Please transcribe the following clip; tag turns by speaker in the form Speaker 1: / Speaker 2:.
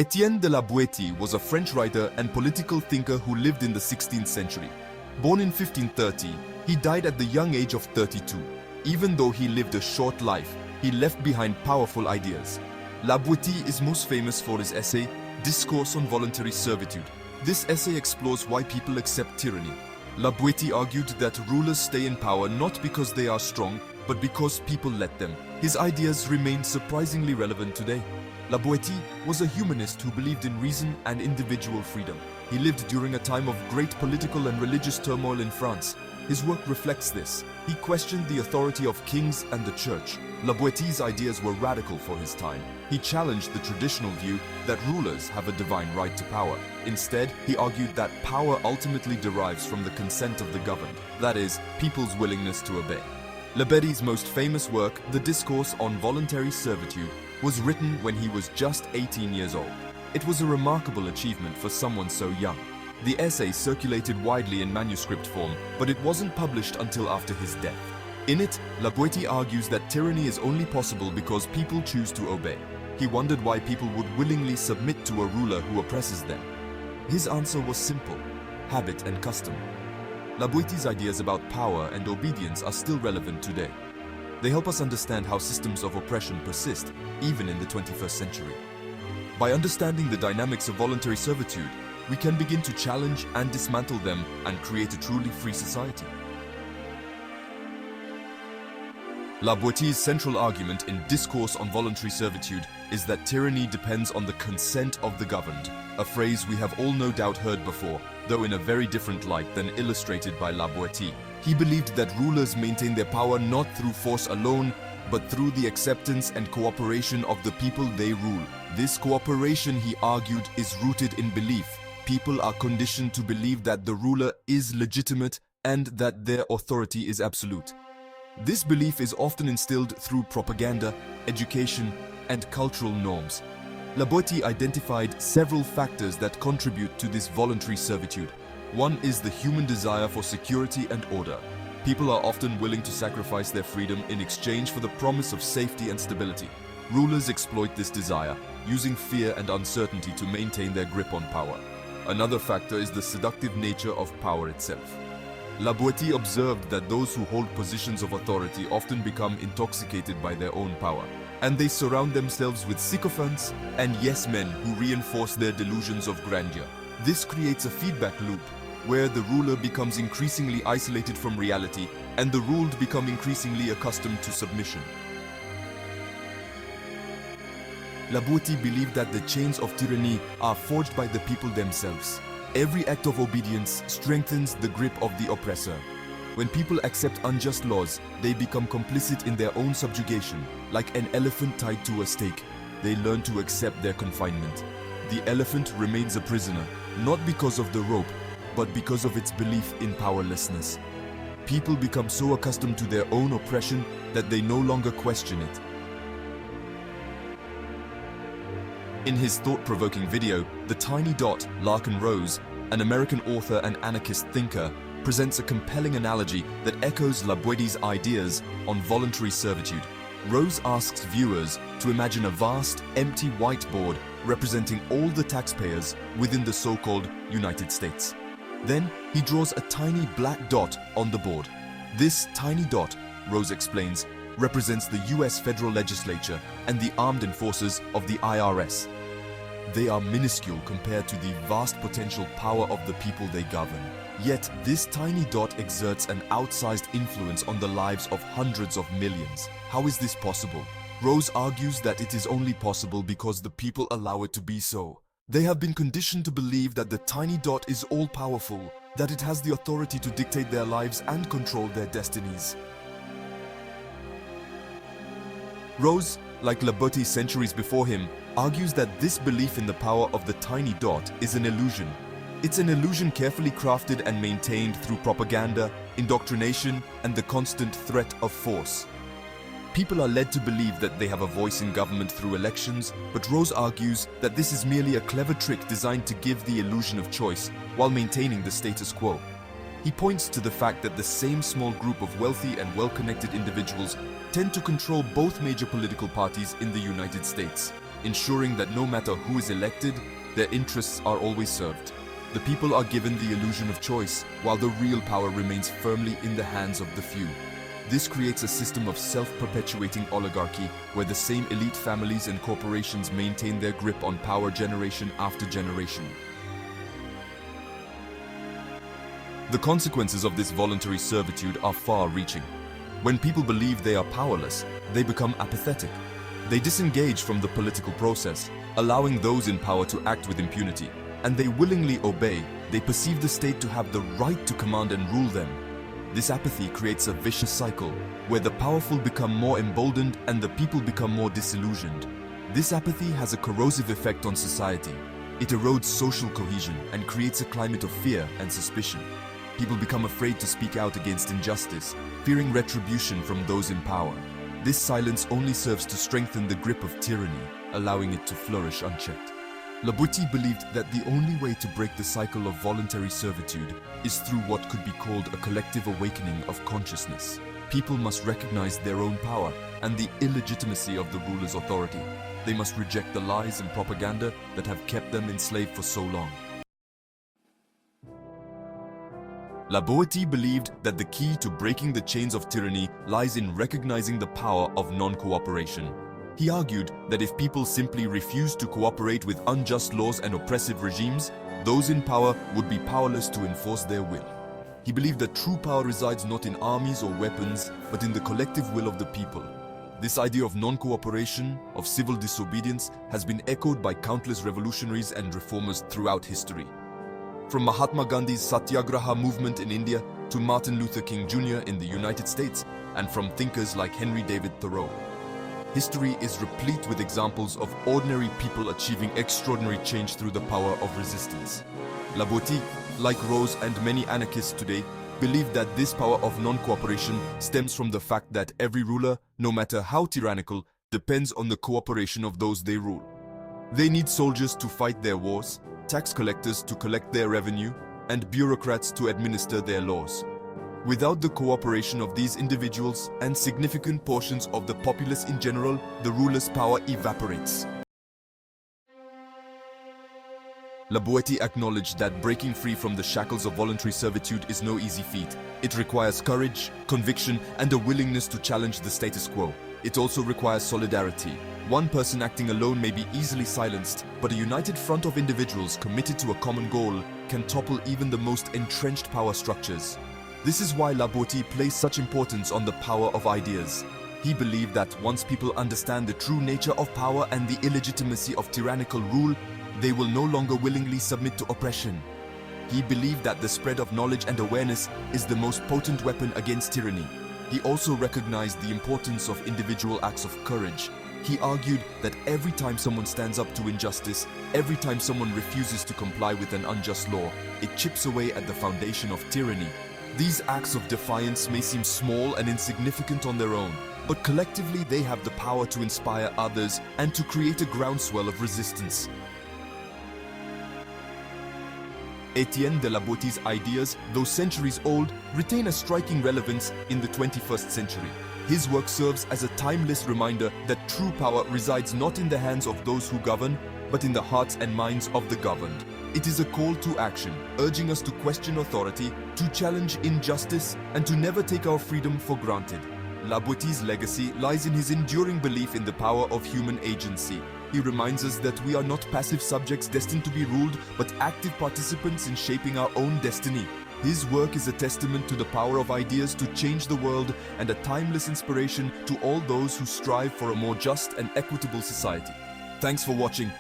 Speaker 1: Étienne de La Boétie was a French writer and political thinker who lived in the 16th century. Born in 1530, he died at the young age of 32. Even though he lived a short life, he left behind powerful ideas. La Boétie is most famous for his essay, Discourse on Voluntary Servitude. This essay explores why people accept tyranny. La Boétie argued that rulers stay in power not because they are strong, but because people let them. His ideas remain surprisingly relevant today. La Boétie was a humanist who believed in reason and individual freedom. He lived during a time of great political and religious turmoil in France. His work reflects this. He questioned the authority of kings and the church. La Boétie's ideas were radical for his time. He challenged the traditional view that rulers have a divine right to power. Instead, he argued that power ultimately derives from the consent of the governed, that is, people's willingness to obey. La Boétie's most famous work, The Discourse on Voluntary Servitude, was written when he was just 18 years old. It was a remarkable achievement for someone so young. The essay circulated widely in manuscript form, but it wasn't published until after his death. In it, La Boétie argues that tyranny is only possible because people choose to obey. He wondered why people would willingly submit to a ruler who oppresses them. His answer was simple: habit and custom. La Boétie's ideas about power and obedience are still relevant today. They help us understand how systems of oppression persist, even in the 21st century. By understanding the dynamics of voluntary servitude, we can begin to challenge and dismantle them and create a truly free society. La Boétie's central argument in Discourse on Voluntary Servitude is that tyranny depends on the consent of the governed, a phrase we have all no doubt heard before, though in a very different light than illustrated by La Boétie. He believed that rulers maintain their power not through force alone, but through the acceptance and cooperation of the people they rule. This cooperation, he argued, is rooted in belief. People are conditioned to believe that the ruler is legitimate and that their authority is absolute. This belief is often instilled through propaganda, education, and cultural norms. La Boétie identified several factors that contribute to this voluntary servitude. One is the human desire for security and order. People are often willing to sacrifice their freedom in exchange for the promise of safety and stability. Rulers exploit this desire, using fear and uncertainty to maintain their grip on power. Another factor is the seductive nature of power itself. La Boétie observed that those who hold positions of authority often become intoxicated by their own power, and they surround themselves with sycophants and yes-men who reinforce their delusions of grandeur. This creates a feedback loop, where the ruler becomes increasingly isolated from reality and the ruled become increasingly accustomed to submission. La Boétie believed that the chains of tyranny are forged by the people themselves. Every act of obedience strengthens the grip of the oppressor. When people accept unjust laws, they become complicit in their own subjugation. Like an elephant tied to a stake, they learn to accept their confinement. The elephant remains a prisoner, not because of the rope, but because of its belief in powerlessness. People become so accustomed to their own oppression that they no longer question it. In his thought-provoking video, The Tiny Dot, Larken Rose, an American author and anarchist thinker, presents a compelling analogy that echoes La Boétie's ideas on voluntary servitude. Rose asks viewers to imagine a vast, empty whiteboard representing all the taxpayers within the so-called United States. Then he draws a tiny black dot on the board. This tiny dot, Rose explains, represents the US federal legislature and the armed forces of the IRS. They are minuscule compared to the vast potential power of the people they govern. Yet this tiny dot exerts an outsized influence on the lives of hundreds of millions. How is this possible? Rose argues that it is only possible because the people allow it to be so. They have been conditioned to believe that the tiny dot is all-powerful, that it has the authority to dictate their lives and control their destinies. Rose, like La Boétie centuries before him, argues that this belief in the power of the tiny dot is an illusion. It's an illusion carefully crafted and maintained through propaganda, indoctrination, and the constant threat of force. People are led to believe that they have a voice in government through elections, but Rose argues that this is merely a clever trick designed to give the illusion of choice while maintaining the status quo. He points to the fact that the same small group of wealthy and well-connected individuals tend to control both major political parties in the United States. ensuring that no matter who is elected, their interests are always served. The people are given the illusion of choice, while the real power remains firmly in the hands of the few. This creates a system of self-perpetuating oligarchy, where the same elite families and corporations maintain their grip on power generation after generation. The consequences of this voluntary servitude are far-reaching. When people believe they are powerless, they become apathetic. They disengage from the political process, allowing those in power to act with impunity. And they willingly obey. They perceive the state to have the right to command and rule them. This apathy creates a vicious cycle, where the powerful become more emboldened and the people become more disillusioned. This apathy has a corrosive effect on society. It erodes social cohesion and creates a climate of fear and suspicion. People become afraid to speak out against injustice, fearing retribution from those in power. This silence only serves to strengthen the grip of tyranny, allowing it to flourish unchecked. La Boétie believed that the only way to break the cycle of voluntary servitude is through what could be called a collective awakening of consciousness. People must recognize their own power and the illegitimacy of the ruler's authority. They must reject the lies and propaganda that have kept them enslaved for so long. La Boétie believed that the key to breaking the chains of tyranny lies in recognizing the power of non-cooperation. He argued that if people simply refused to cooperate with unjust laws and oppressive regimes, those in power would be powerless to enforce their will. He believed that true power resides not in armies or weapons, but in the collective will of the people. This idea of non-cooperation, of civil disobedience, has been echoed by countless revolutionaries and reformers throughout history. From Mahatma Gandhi's Satyagraha movement in India to Martin Luther King Jr. in the United States, and from thinkers like Henry David Thoreau. History is replete with examples of ordinary people achieving extraordinary change through the power of resistance. La Boétie, like Rose and many anarchists today, believe that this power of non-cooperation stems from the fact that every ruler, no matter how tyrannical, depends on the cooperation of those they rule. They need soldiers to fight their wars, tax collectors to collect their revenue, and bureaucrats to administer their laws. Without the cooperation of these individuals and significant portions of the populace in general, the ruler's power evaporates. La Boétie acknowledged that breaking free from the shackles of voluntary servitude is no easy feat. It requires courage, conviction, and a willingness to challenge the status quo. It also requires solidarity. One person acting alone may be easily silenced, but a united front of individuals committed to a common goal can topple even the most entrenched power structures. This is why La Boétie placed such importance on the power of ideas. He believed that once people understand the true nature of power and the illegitimacy of tyrannical rule, they will no longer willingly submit to oppression. He believed that the spread of knowledge and awareness is the most potent weapon against tyranny. He also recognized the importance of individual acts of courage. He argued that every time someone stands up to injustice, every time someone refuses to comply with an unjust law, it chips away at the foundation of tyranny. These acts of defiance may seem small and insignificant on their own, but collectively they have the power to inspire others and to create a groundswell of resistance. Étienne de La Boétie's ideas, though centuries old, retain a striking relevance in the 21st century. His work serves as a timeless reminder that true power resides not in the hands of those who govern, but in the hearts and minds of the governed. It is a call to action, urging us to question authority, to challenge injustice, and to never take our freedom for granted. La Boétie's legacy lies in his enduring belief in the power of human agency. He reminds us that we are not passive subjects destined to be ruled, but active participants in shaping our own destiny. His work is a testament to the power of ideas to change the world and a timeless inspiration to all those who strive for a more just and equitable society. Thanks for watching.